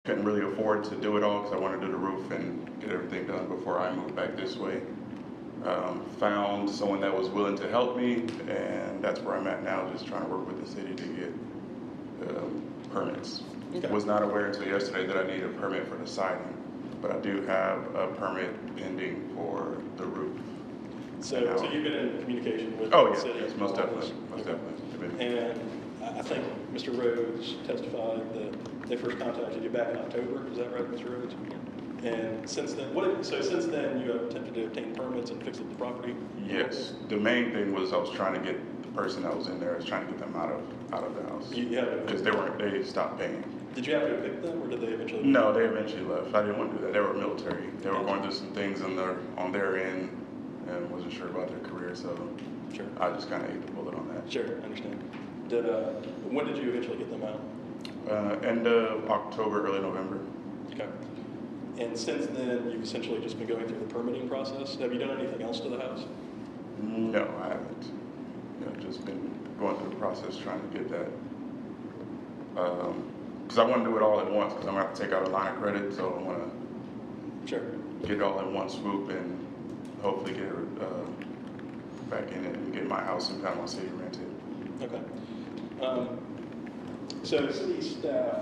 couldn't really afford to do it all because I wanted to do the roof and get everything done before I moved back this way. Found someone that was willing to help me, and that's where I'm at now, just trying to work with the city to get permits. Okay. Was not aware until yesterday that I need a permit for the siding, but I do have a permit pending for the roof. So you've been in communication with Oh, the yeah, city? yes, most definitely, most Okay. definitely. And I think Mr. Rhodes testified that they first contacted you back in October. Is that right, Mr. Rhodes? And since then, since then you have attempted to obtain permits and fix up the property? Yes, the main thing was I was trying to get the person that was in there, I was trying to get them out of the house. You had to, Because they stopped paying. did you have to evict them, or did they eventually? No, they eventually left. I didn't want to do that. They were military. They were going through some things on their end and wasn't sure about their career, so Sure. I just kind of ate the bullet on that. Sure, I understand. When did you eventually get them out? End of October, early November. Okay. And since then, you've essentially just been going through the permitting process. Have you done anything else to the house? No, I haven't. Just been going through the process trying to get that. Because I want to do it all at once because I'm going to have to take out a line of credit, so I want to Sure. get it all in one swoop and hopefully get it back in it and get my house in Panama City rented. Okay. So the city staff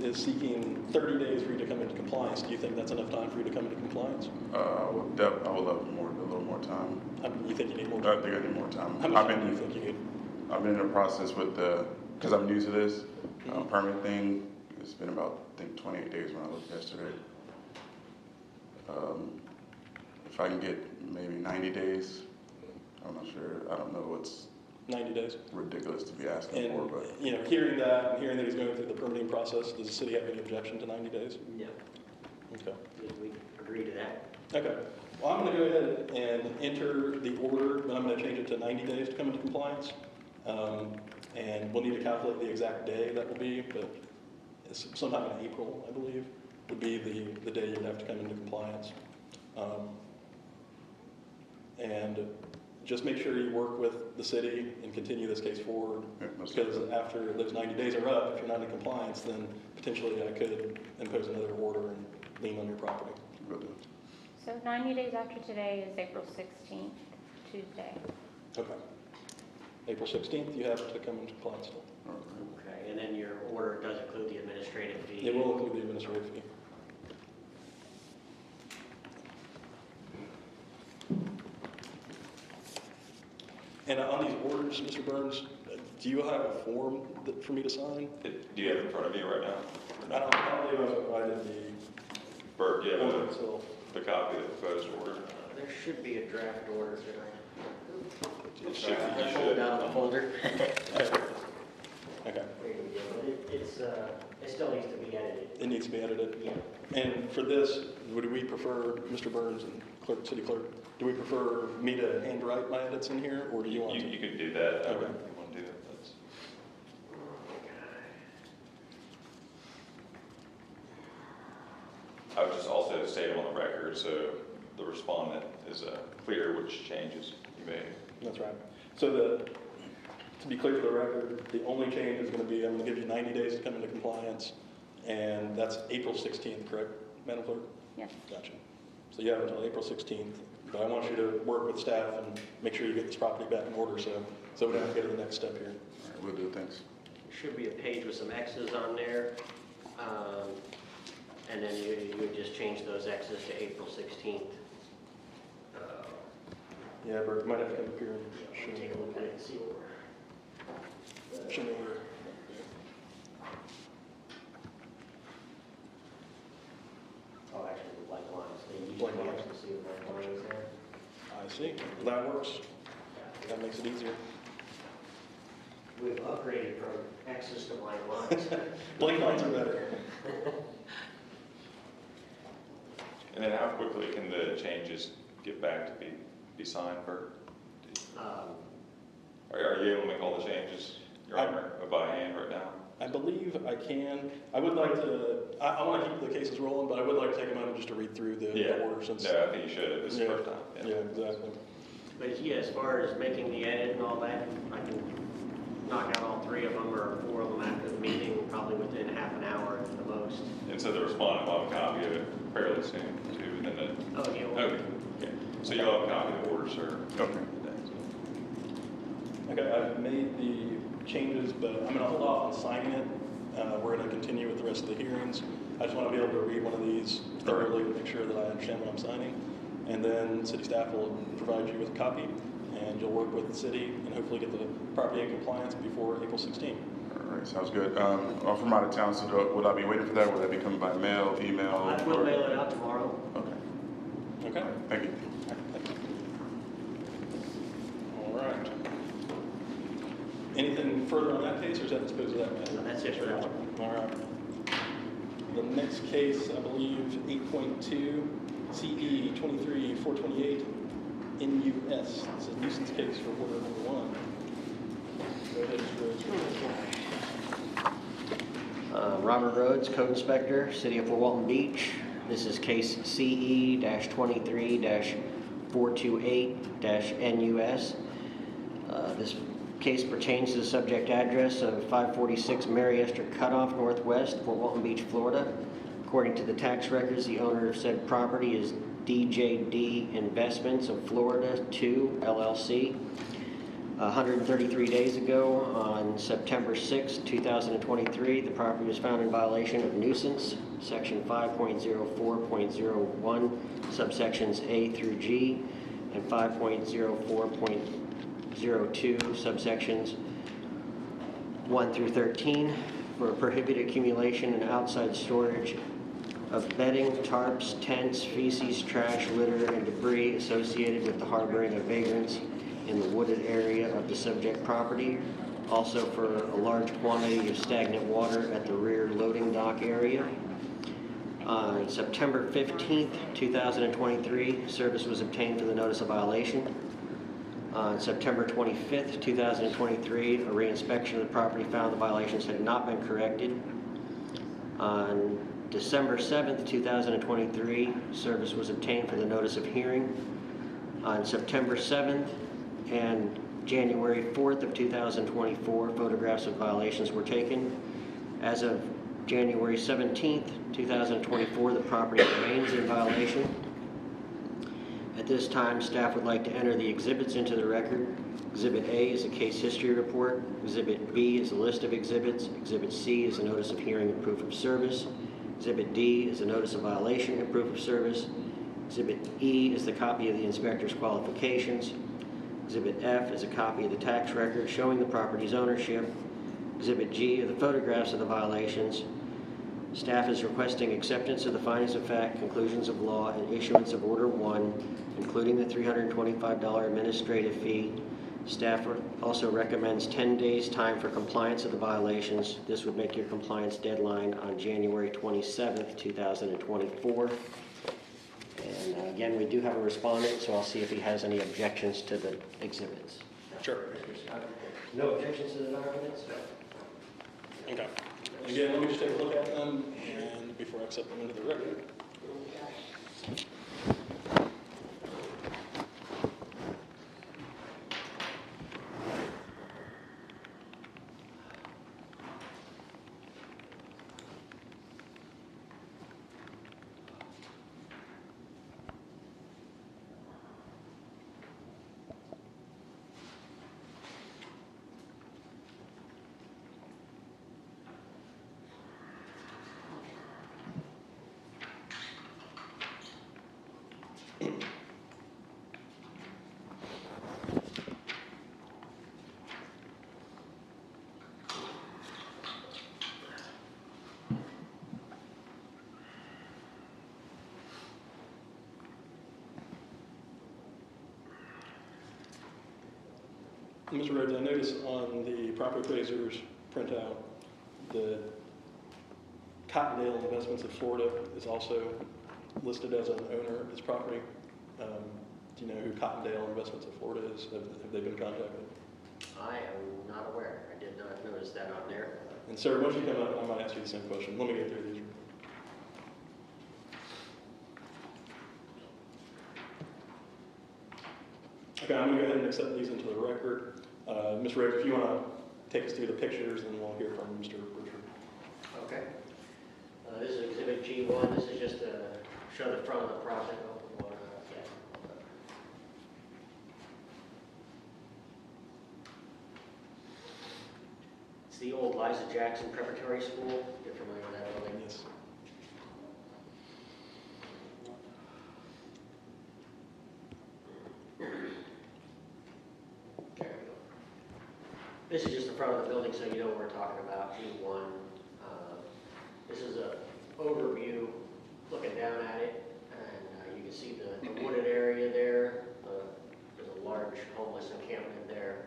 is seeking 30 days for you to come into compliance. Do you think that's enough time for you to come into compliance? I would love a little more time. You think you need more I time? think I need more time. How much time do you think you need? I've been in the process with because I'm new to this permit thing. It's been about, I think, 28 days when I looked yesterday. If I can get maybe 90 days, I'm not sure. I don't know what's 90 days. ridiculous to be asking And, for, but hearing that and hearing that he's going through the permitting process, does the city have any objection to 90 days? No, Okay. we agree to that. Okay. Well, I'm going to go ahead and enter the order, but I'm going to change it to 90 days to come into compliance. And we'll need to calculate the exact day that will be, but it's sometime in April, I believe, would be the day you would have to come into compliance. And just make sure you work with the city and continue this case forward. Yeah, most Because definitely. after those 90 days are up, if you're not in compliance, then potentially I could impose another order and lien on your property. Will do. So 90 days after today is April 16th, Tuesday. Okay. April 16th, you have to come into compliance still. All right. Okay, and then your order does include the administrative fee. It will include the administrative fee. And on these orders, Mr. Burns, do you have a form for me to sign? Do you have it in front of you right now? I don't believe I provided the Bert, do you have order itself. the copy of the proposed order? There should be a draft order. It should, I you pulled it should. out of the folder. Okay, There you go. But it still needs to be edited. it needs to be edited. Yeah. And for this, would we prefer, Mr. Burns and city clerk, do we prefer me to handwrite my edits in here, or do you want to? You could do that. Okay. You want to do that? That's, I would just also state them on the record so the respondent is clear which changes you made. That's right. So to be clear for the record, the only change is going to be, I'm going to give you 90 days to come into compliance, and that's April 16th, correct, Madam Clerk? Yes. Gotcha. So you have until April 16th, but I want you to work with staff and make sure you get this property back in order so we don't have to go to the next step here. All right, we'll do. Thanks. There should be a page with some X's on there. And then you would just change those X's to April 16th. Yeah, Bert, might have to come up here and Take a look at it and see what show me where. oh, actually, the blank lines. They use Blank the lines. X to see the blank lines there. I see. That works. That makes it easier. We've upgraded from X's to blank lines. Blank lines are better. And then how quickly can the changes get back to be signed, Bert? Are you able to make all the changes, Your Honor, by hand right now? I believe I can. I would like to, I want to keep the cases rolling, but I would like to take a moment just to read through the order since. No, I think you should. This is the first time. Yeah, exactly. But yeah, as far as making the edit and all that, I knock out all 3 of them or 4 of them after the meeting, probably within half an hour at the most. And so the respondent will have a copy of it fairly soon too, and then the, Oh, yeah. okay, yeah. So you'll have a copy of the order, sir. Okay. Okay, I've made the changes, but I'm gonna hold off on signing it. We're gonna continue with the rest of the hearings. I just wanna be able to read one of these thoroughly to make sure that I understand what I'm signing. And then city staff will provide you with a copy, and you'll work with the city and hopefully get the property in compliance before April 16th. All right, sounds good. I'm from out of town, so will I be waiting for that? Will that be coming by mail, email? I will mail it out tomorrow. Okay, Okay? thank you. All right. Anything further on that case, or is that disposed of that matter? That's it for that one. All right. The next case, I believe, 8.2, CE 23-428, NUS. This is a nuisance case for order number 1. Go ahead, Mr. Rhodes. Robert Rhodes, Code Inspector, City of Fort Walton Beach. This is case CE-23-428-NUS. This case pertains to the subject address of 546 Mary Esther Cutoff Northwest, Fort Walton Beach, Florida. According to the tax records, the owner of said property is DJD Investments of Florida 2 LLC. 133 days ago, on September 6, 2023, the property was found in violation of nuisance, section 5.04.01, subsections A through G, and 5.04.02, subsections 1 through 13, for prohibited accumulation and outside storage of bedding, tarps, tents, feces, trash, litter, and debris associated with the harboring of vagrants in the wooded area of the subject property. Also for a large quantity of stagnant water at the rear loading dock area. On September 15th, 2023, service was obtained for the notice of violation. On September 25th, 2023, a reinspection of the property found the violations had not been corrected. On December 7th, 2023, service was obtained for the notice of hearing. On September 7th and January 4th of 2024, photographs of violations were taken. As of January 17th, 2024, the property remains in violation. At this time, staff would like to enter the exhibits into the record. Exhibit A is a case history report. Exhibit B is a list of exhibits. Exhibit C is a notice of hearing and proof of service. Exhibit D is a notice of violation and proof of service. Exhibit E is the copy of the inspector's qualifications. Exhibit F is a copy of the tax record showing the property's ownership. Exhibit G are the photographs of the violations. Staff is requesting acceptance of the findings of fact, conclusions of law, and issuance of Order 1, including the $325 administrative fee. Staff also recommends 10 days' time for compliance of the violations. This would make your compliance deadline on January 27th, 2024. And again, we do have a respondent, so I'll see if he has any objections to the exhibits. Sure. No objections to the documents? Okay. Again, let me just take a look at them and before I accept them into the record. Mr. Rhodes, I notice on the property appraiser's printout, the Cottondale Investments of Florida is also listed as an owner of this property. Do you know who Cottondale Investments of Florida is? Have they been contacted? I am not aware. I did not notice that on there. And sir, once you come up, I might ask you the same question. Let me get through these. Okay, I'm going to go ahead and accept these into the record. Ms. Rhodes, if you want to take us through the pictures, and then we'll hear from Mr. Bridgeford. Okay. This is Exhibit G1. This is just to show the front of the project. It's the old Liza Jackson Preparatory School. You're familiar with that building? Yes. There we go. This is just the front of the building, so you know what we're talking about, G1. This is an overview looking down at it, and you can see the wooded area there. There's a large homeless encampment there.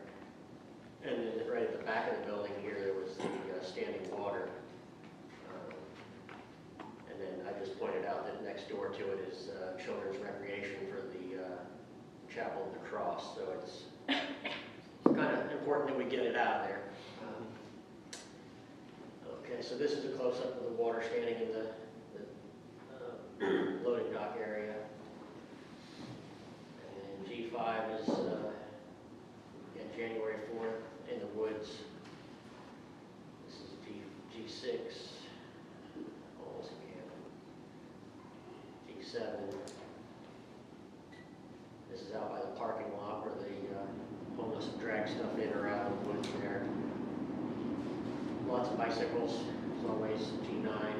And then right at the back of the building here, there was the standing water. And then I just pointed out that next door to it is children's recreation for the Chapel of the Cross. So it's kind of important that we get it out of there. Okay, so this is a close-up of the water standing in the loading dock area. And G5 is again, January 4th in the woods. This is G6, almost encampment. G7. This is out by the parking lot where the homeless drag stuff in or out of the woods there. Lots of bicycles, as always, G9.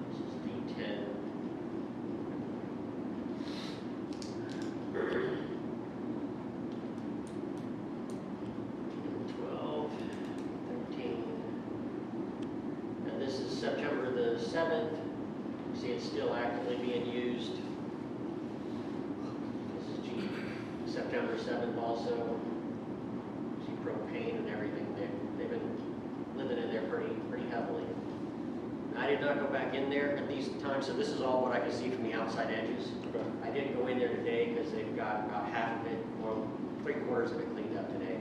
This is D10. 12, 13. And this is September the 7th. You see it's still actively being used. This is September 7th also. You see propane and everything. They've been living in there pretty heavily. I did not go back in there at these times, so this is all what I could see from the outside edges. Okay. I did go in there today because they've got about half of it, well, 3/4 of it cleaned up today.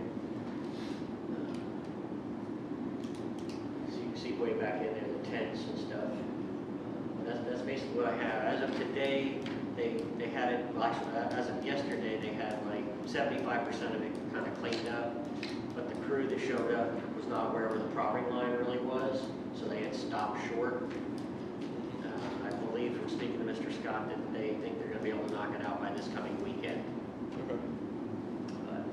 So you can see way back in there the tents and stuff. That's basically what I have. As of today, they had it, well, actually, as of yesterday, they had like 75% of it kind of cleaned up, but the crew that showed up was not aware where the property line really was, so they had stopped short. I believe from speaking to Mr. Scott that they think they're going to be able to knock it out by this coming weekend. Okay. But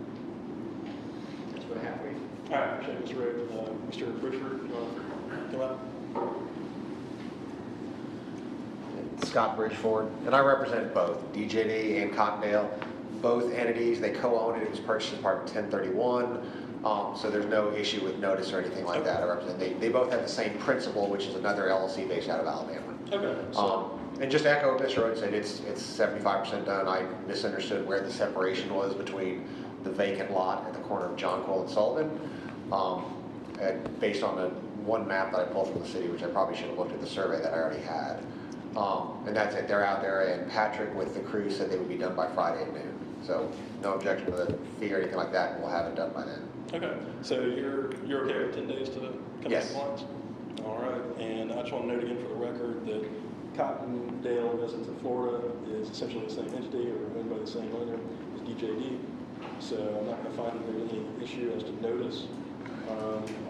that's what I have for you. All right, appreciate it, Mr. Rowe. Mr. Bridgeford, you want to come up? Scott Bridgeford, and I represent both DJD and Cottondale. Both entities, they co-own it. It was purchased as part of 1031, so there's no issue with notice or anything like that. I represent. They both have the same principal, which is another LLC based out of Alabama. Okay. So, And just to echo what Mr. Rhodes said, it's 75% done. I misunderstood where the separation was between the vacant lot at the corner of John Cole and Sullivan, and based on the one map that I pulled from the city, which I probably should have looked at the survey that I already had. And that's it. They're out there, and Patrick with the crew said they would be done by Friday at noon. So no objection to the fee or anything like that, and we'll have it done by then. okay. So you're okay with 10 days to come Yes. to compliance? All right. And I just want to note again for the record that Cottondale Investments in Florida is essentially the same entity or owned by the same owner as DJD. So I'm not going to find that there's any issue as to notice.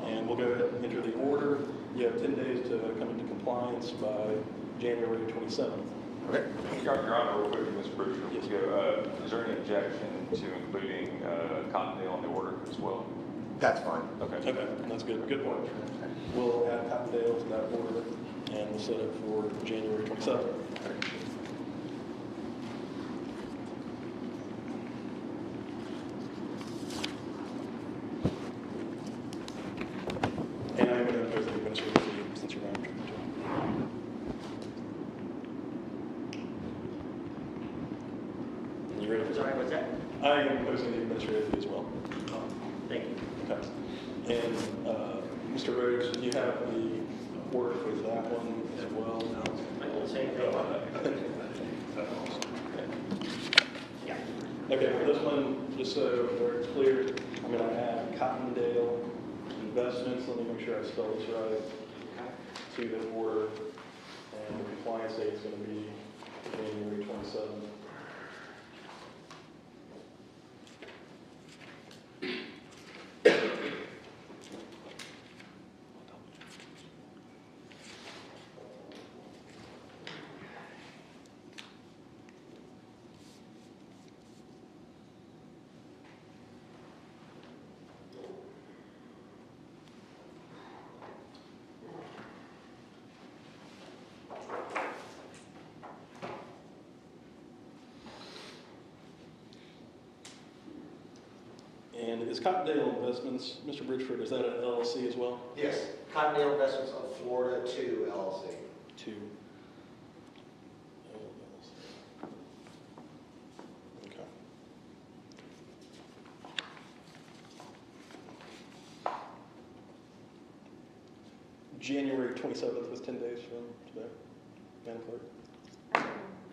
And we'll go ahead and enter the order. You have 10 days to come into compliance by January 27th. Okay. Your Honor, real quick, Mr. Bridger, Yes. is there any objection to including Cottondale in the order as well? That's fine. Okay. Okay, that's good. Good point. We'll add Cottondale to that order, and we'll set it for January 27th. And I'm going to go through the administrative fee since you're not. You ready? Sorry, what's that? I am posting the administrative fee as well. Oh, thank you. Okay. And Mr. Rhodes, you have the order for that one as well? I can say anything. Yeah. Okay, for this one, just so it's clear, I'm going to add Cottondale Investments, let me make sure I spell this right, to the order, and the compliance date is going to be January 27th. And is Cottondale Investments, Mr. Bridgeford, is that an LLC as well? Yes, Cottondale Investments of Florida 2 LLC. Two. LLC. Okay. January 27th was 10 days from today, Madam Clerk.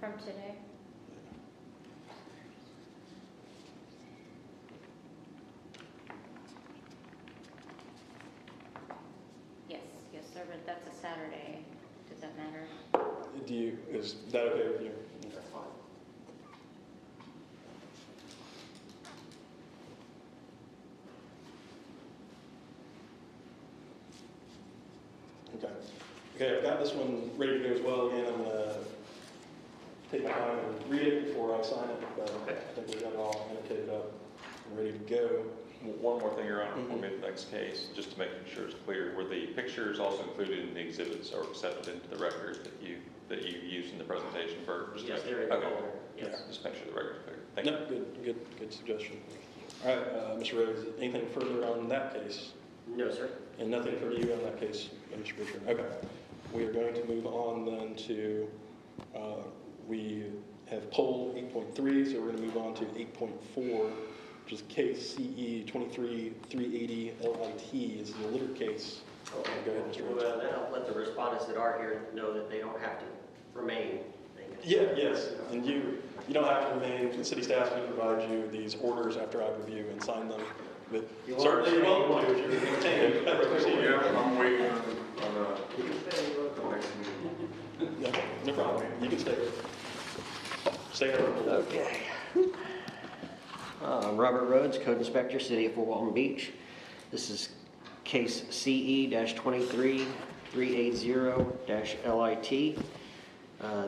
From today? Yes, sir, but that's a Saturday. Does that matter? Is that okay with you? That's fine. Okay. Okay, I've got this one ready to go as well. Again, I'm gonna take my time and read it before I sign it, but I think we got it all annotated up and ready to go. One more thing, Your Honor, before we move to the next case, just to make sure it's clear, were the pictures also included in the exhibits or accepted into the record that you used in the presentation for? Yes, they're in the Okay. folder. Yes. Just make sure the record's clear. Thank you. No, good suggestion. All right, Mr. Rhodes, anything further on that case? No, sir. And nothing for you on that case, Mr. Bridger? Okay. We are going to move on then to, we have poll 8.3, so we're going to move on to 8.4, which is case CE 23-380 LIT. Is the litter case. Okay. Go ahead, Mr. Rhodes. Well, then I'll let the respondents that are here know that they don't have to remain. Yes, and you don't have to remain. The city staff will provide you these orders after I review and sign them. But You certainly are- you won't do if you're entertaining. Yeah, I'm waiting on the next meeting. Yeah, no problem. You can stay. Stay there. Okay. Robert Rhodes, Code Inspector, City of Fort Walton Beach. This is case CE-23380-LIT.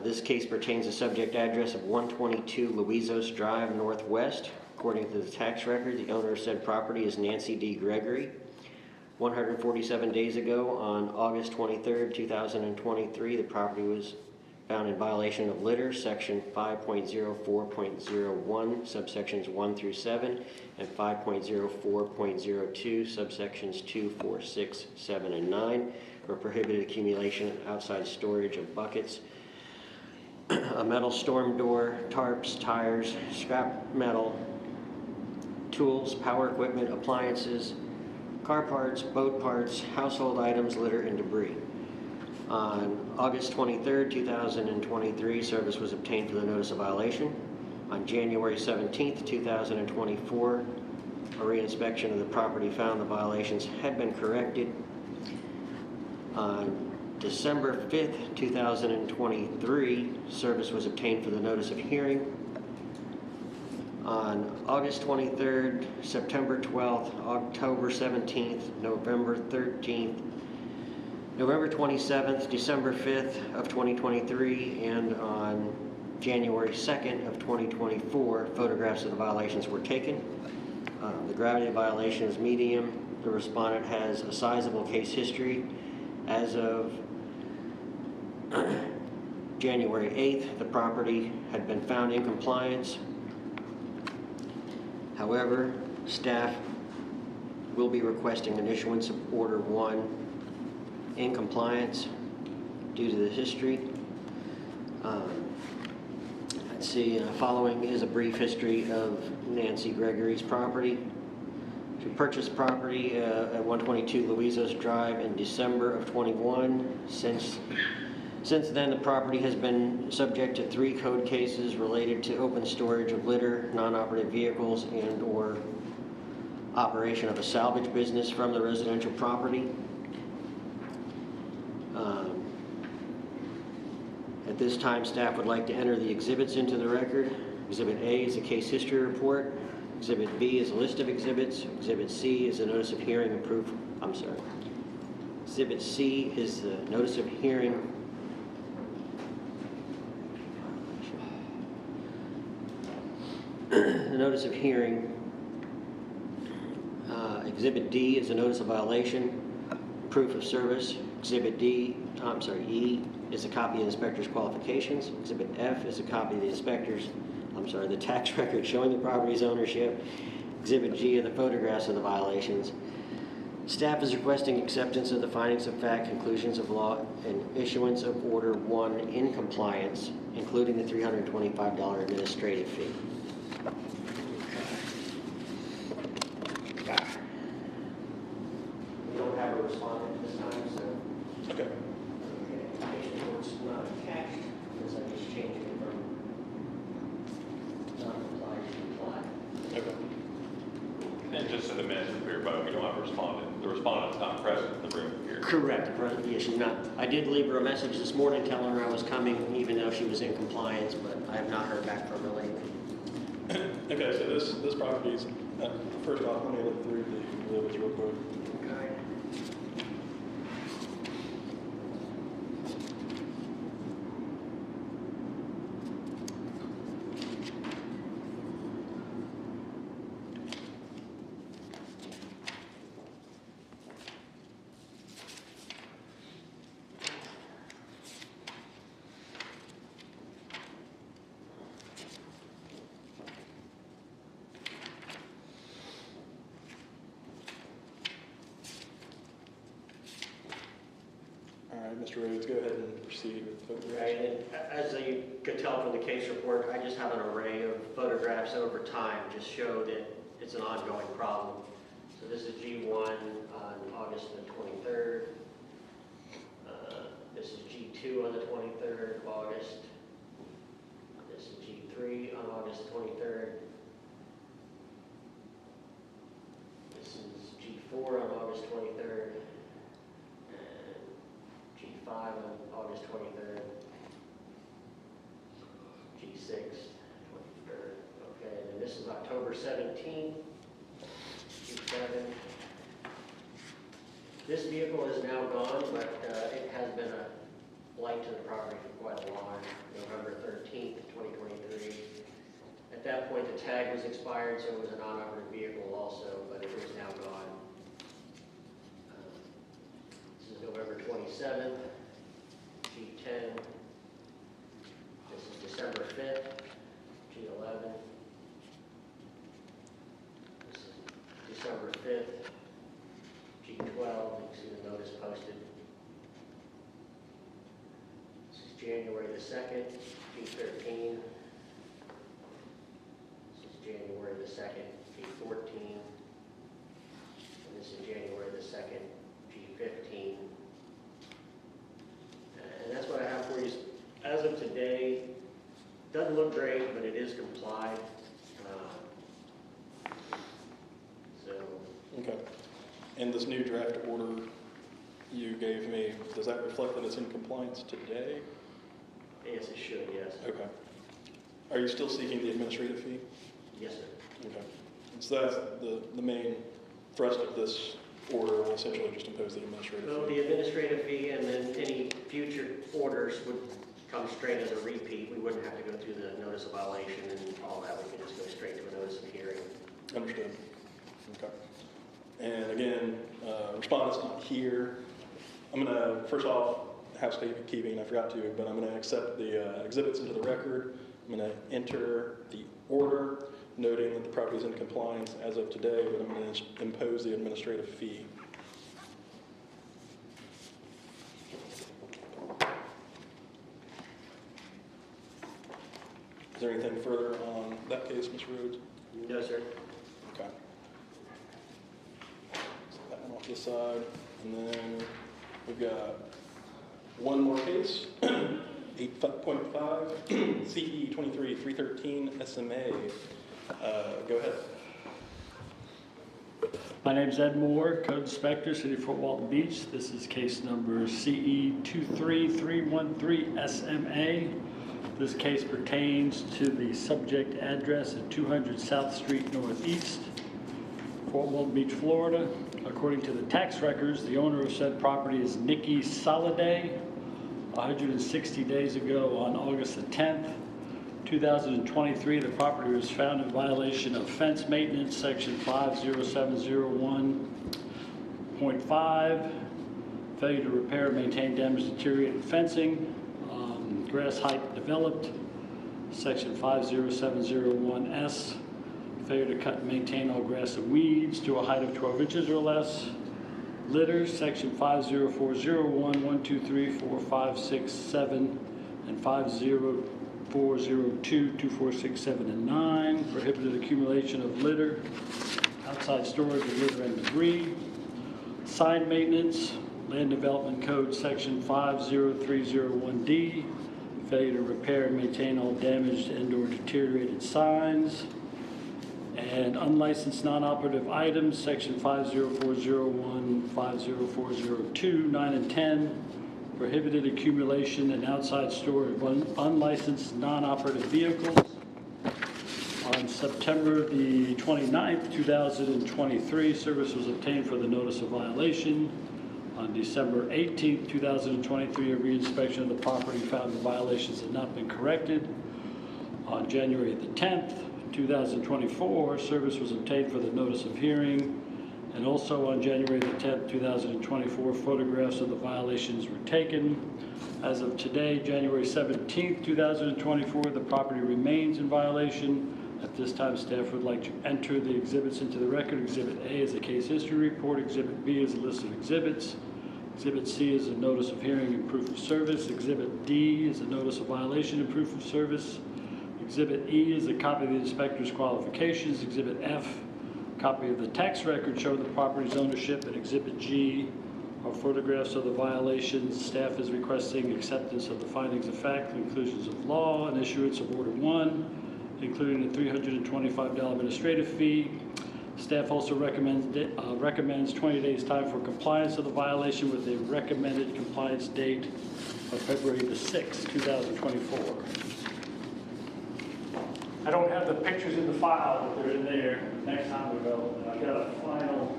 This case pertains to subject address of 122 Louisos Drive Northwest. According to the tax record, the owner of said property is Nancy D. Gregory. 147 days ago, on August 23rd, 2023, the property was found in violation of litter, section 5.04.01, subsections 1 through 7, and 5.04.02, subsections 2, 4, 6, 7, and 9, for prohibited accumulation and outside storage of buckets, a metal storm door, tarps, tires, scrap metal, tools, power equipment, appliances, car parts, boat parts, household items, litter, and debris. On August 23rd, 2023, service was obtained for the notice of violation. On January 17th, 2024, a reinspection of the property found the violations had been corrected. On December 5th, 2023, service was obtained for the notice of hearing. On August 23rd, September 12th, October 17th, November 13th, November 27th, December 5th of 2023, and on January 2nd of 2024, photographs of the violations were taken. The gravity of violation is medium. The respondent has a sizable case history. As of January 8th, the property had been found in compliance. However, staff will be requesting an issuance of Order 1 in compliance due to the history. Let's see, following is a brief history of Nancy Gregory's property. She purchased property at 122 Louisos Drive in December of 21. Since then, the property has been subject to 3 code cases related to open storage of litter, non-operative vehicles, and/or operation of a salvage business from the residential property. At this time, staff would like to enter the exhibits into the record. Exhibit A is a case history report. Exhibit B is a list of exhibits. Exhibit C is a notice of hearing and proof. Exhibit C is the notice of hearing. The notice of hearing. Exhibit D is a notice of violation, proof of service. Exhibit E is a copy of the inspector's qualifications. Exhibit F is a copy of the tax record showing the property's ownership. Exhibit G are the photographs of the violations. Staff is requesting acceptance of the findings of fact, conclusions of law, and issuance of Order 1 in compliance, including the $325 administrative fee. We don't have a respondent this time, so. Okay. Application report's not attached, because I just changed it from non-compliant to compliant. Okay. And just so the minutes are clear, but we don't have a respondent. The respondent's not present in the room here. Correct. Yeah, she's not. I did leave her a message this morning telling her I was coming, even though she was in compliance, but I have not heard back from her lately. Okay, so this property is, first off, let me look through the exhibits real quick. Okay. All right, Mr. Rhodes, go ahead and proceed with photographs. Right, and as you could tell from the case report, I just have an array of photographs over time, just show that it's an ongoing problem. So this is G1 on August the 23rd. This is G2 on the 23rd of August. This is G3 on August 23rd. This is G4 on August 23rd. And G5 on August 23rd. G6, 23rd. Okay, and then this is October 17th. G7. This vehicle is now gone, but it has been a blight to the property for quite a while. November 13th, 2023. At that point, the tag was expired, so it was a non-operative vehicle also, but it is now gone. This is November 27th, G10. This is December 5th, G11. This is December 5th, G12. You can see the notice posted. This is January the 2nd, G13. This is January the 2nd, G14. And this is January the 2nd, G15. And that's what I have for you. As of today, doesn't look great, but it is complied. So, Okay. And this new draft order you gave me, does that reflect that it's in compliance today? yes, it should, yes. Okay. Are you still seeking the administrative fee? Yes, sir. Okay. So that's the main thrust of this order will essentially just impose the administrative Well, fee. the administrative fee and then any future orders would come straight as a repeat. We wouldn't have to go through the notice of violation and all that. We could just go straight to a notice of hearing. Understood. Okay. And again, respondent's not here. I'm going to, first off, housekeeping, I forgot to, but I'm going to accept the exhibits into the record. I'm going to enter the order noting that the property is in compliance as of today, but I'm going to impose the administrative fee. Is there anything further on that case, Mr. Rhodes? No, sir. Okay. Set that one off to the side. And then we've got one more case, 8.5, CE 23-313 SMA. Go ahead. My name's Ed Moore, Code Inspector, City of Fort Walton Beach. This is case number CE 23313 SMA. This case pertains to the subject address at 200 South Street Northeast, Fort Walton Beach, Florida. According to the tax records, the owner of said property is Nikki Soliday. 160 days ago, on August the 10th, 2023, the property was found in violation of fence maintenance, section 50701.5, failure to repair, maintain damaged, deteriorated fencing, grass height developed, section 50701S, failure to cut and maintain all grass and weeds to a height of 12 inches or less. Litter, section 50401, 1, 2, 3, 4, 5, 6, 7, and 50402, 2, 4, 6, 7, and 9. Prohibited accumulation of litter, outside storage of litter and debris. Sign maintenance, land development code, section 50301D. Failure to repair and maintain all damaged and/or deteriorated signs. And unlicensed non-operative items, section 50401, 50402, 9 and 10. Prohibited accumulation and outside storage of unlicensed non-operative vehicles. On September the 29th, 2023, service was obtained for the notice of violation. On December 18th, 2023, a reinspection of the property found the violations had not been corrected. On January the 10th, 2024, service was obtained for the notice of hearing. And also on January the 10th, 2024, photographs of the violations were taken. As of today, January 17th, 2024, the property remains in violation. At this time, staff would like to enter the exhibits into the record. Exhibit A is a case history report. Exhibit B is a list of exhibits. Exhibit C is a notice of hearing and proof of service. Exhibit D is a notice of violation and proof of service. Exhibit E is a copy of the inspector's qualifications. Exhibit F, copy of the tax record showing the property's ownership. And Exhibit G are photographs of the violations. Staff is requesting acceptance of the findings of fact, conclusions of law, and issuance of Order 1, including the $325 administrative fee. Staff also recommends 20 days time for compliance of the violation with a recommended compliance date of February the 6th, 2024. I don't have the pictures in the file, but they're in there next time we go. And I got a final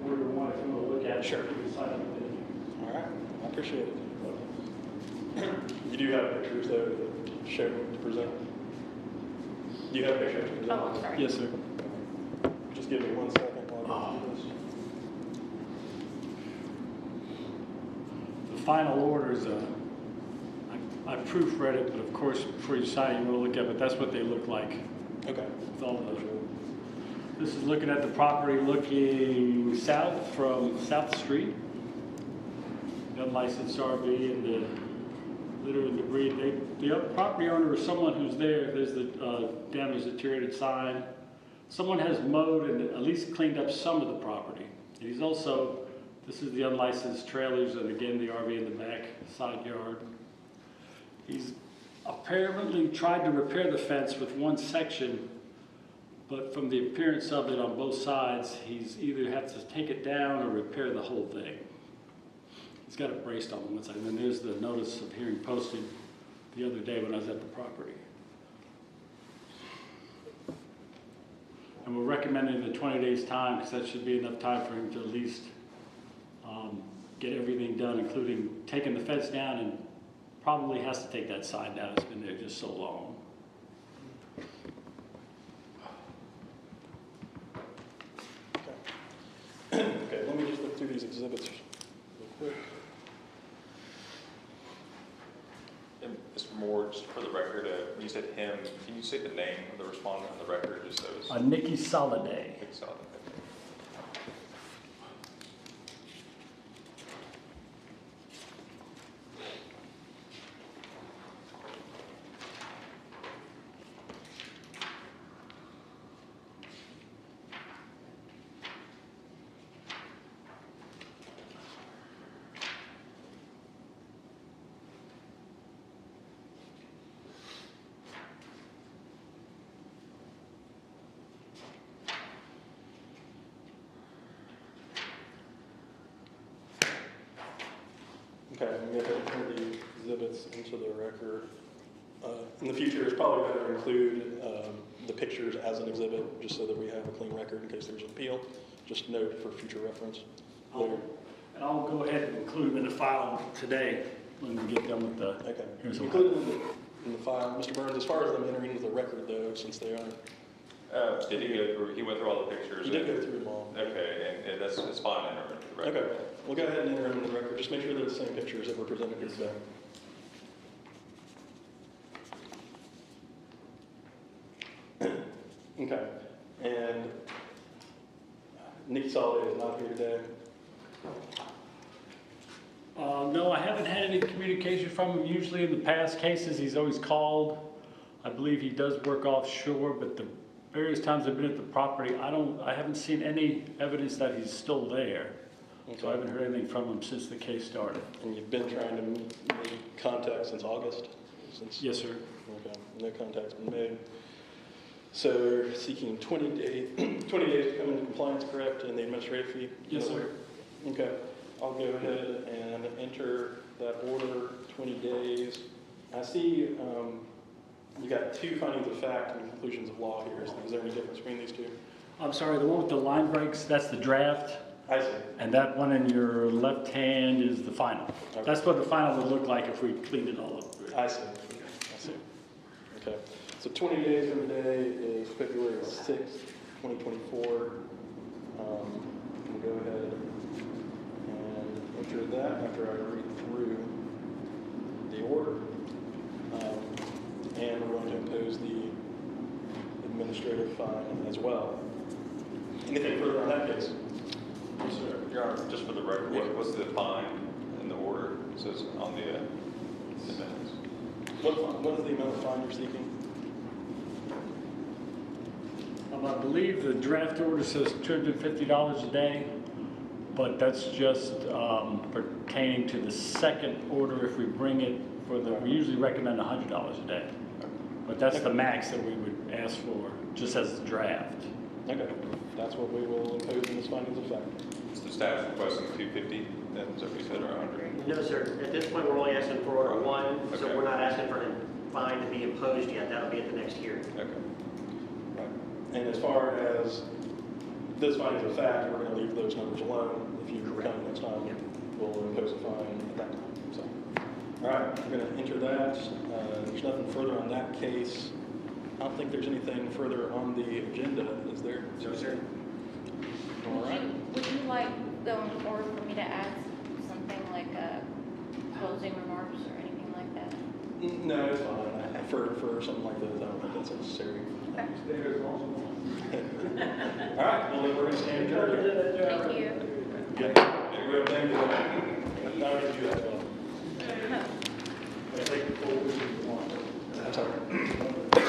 Order 1 if you want to look at it. Sure. You can sign it with it. All right, I appreciate it. You do have pictures though to show, to present? Do you have pictures to present? Oh, I'm sorry. Yes, sir. Just give me 1 second while I go through this. The final orders, I proofread it, but of course, before you sign it, you want to look at it, but that's what they look like Okay. with all those. This is looking at the property looking south from South Street. The unlicensed RV and the litter and debris. The other property owner is someone who's there. There's the damaged, deteriorated sign. Someone has mowed and at least cleaned up some of the property. He's also, this is the unlicensed trailers and again the RV in the back side yard. He's apparently tried to repair the fence with one section, but from the appearance of it on both sides, he's either have to take it down or repair the whole thing. He's got it braced on one side. And then there's the notice of hearing posted the other day when I was at the property. And we're recommending the 20 days time because that should be enough time for him to at least get everything done, including taking the fence down, and probably has to take that sign down. It's been there just so long. Okay, let me just look through these exhibits real quick. And Mr. Moore, just for the record, you said him, can you say the name of the respondent on the record, just so it's Nikki Soliday. solid? Okay, I'm going to enter the exhibits into the record. In the future, it's probably better to include the pictures as an exhibit, just so that we have a clean record in case there's an appeal. Just note for future reference. And I'll go ahead and include them in the file today when we get done with the. Okay. Here's a- Include them in the file. Mr. Burns, as far as them entering into the record though, since they aren't. Did he go through, he went through all the pictures? You did go through them all. Okay, and that's, it's fine in the record. Okay, we'll go ahead and enter them in the record. Just make sure they're the same pictures that were presented here today. Okay. And Nikki Soliday is not here today. No, I haven't had any communication from him. Usually in the past cases, he's always called. I believe he does work offshore, but the various times I've been at the property, I haven't seen any evidence that he's still there. So I haven't heard anything from him since the case started. And you've been trying to make contact since August? Yes, sir. Okay, no contact's been made. So you're seeking 20 days to come into compliance, correct, and the administrative fee? Yes, sir. Okay, I'll go ahead and enter that order, 20 days. I see you got two findings of fact and conclusions of law here. Is there any difference between these two? I'm sorry, the one with the line breaks, that's the draft. I see. And that one in your left hand is the final. Okay. That's what the final would look like if we cleaned it all up. I see. I see. Okay. So 20 days from today is February 6th, 2024. We'll go ahead and enter that after I read through the order. And we're going to impose the administrative fine as well. Anything further on that case? Yes, sir. Your Honor, just for the record, what's the fine in the order? It says on the minutes. What is the amount of fine you're seeking? I believe the draft order says $250 a day, but that's just pertaining to the second order. If we bring it we usually recommend $100 a day. But that's the max that we would ask for, just as the draft. Okay, that's what we will impose in this findings of fact. Is the staff requesting 250, then is that what you said, or 100? No, sir. At this point, we're only asking for order one, so Okay. we're not asking for a fine to be imposed yet. That'll be at the next hearing. Okay. Right. And as far as this findings of fact, we're going to leave those numbers alone. If you come next time, Yep. we'll impose a fine at that time. So, all right, we're going to enter that. There's nothing further on that case. I don't think there's anything further on the agenda, is there? No, sir. All right. Would you like going forward for me to add something like closing remarks or anything like that? No, it's fine. For something like this, I don't think that's necessary. All right, well, then we're going to stand adjourned. Thank you. Good. Thank you. Now we can do that as well. I'm sorry.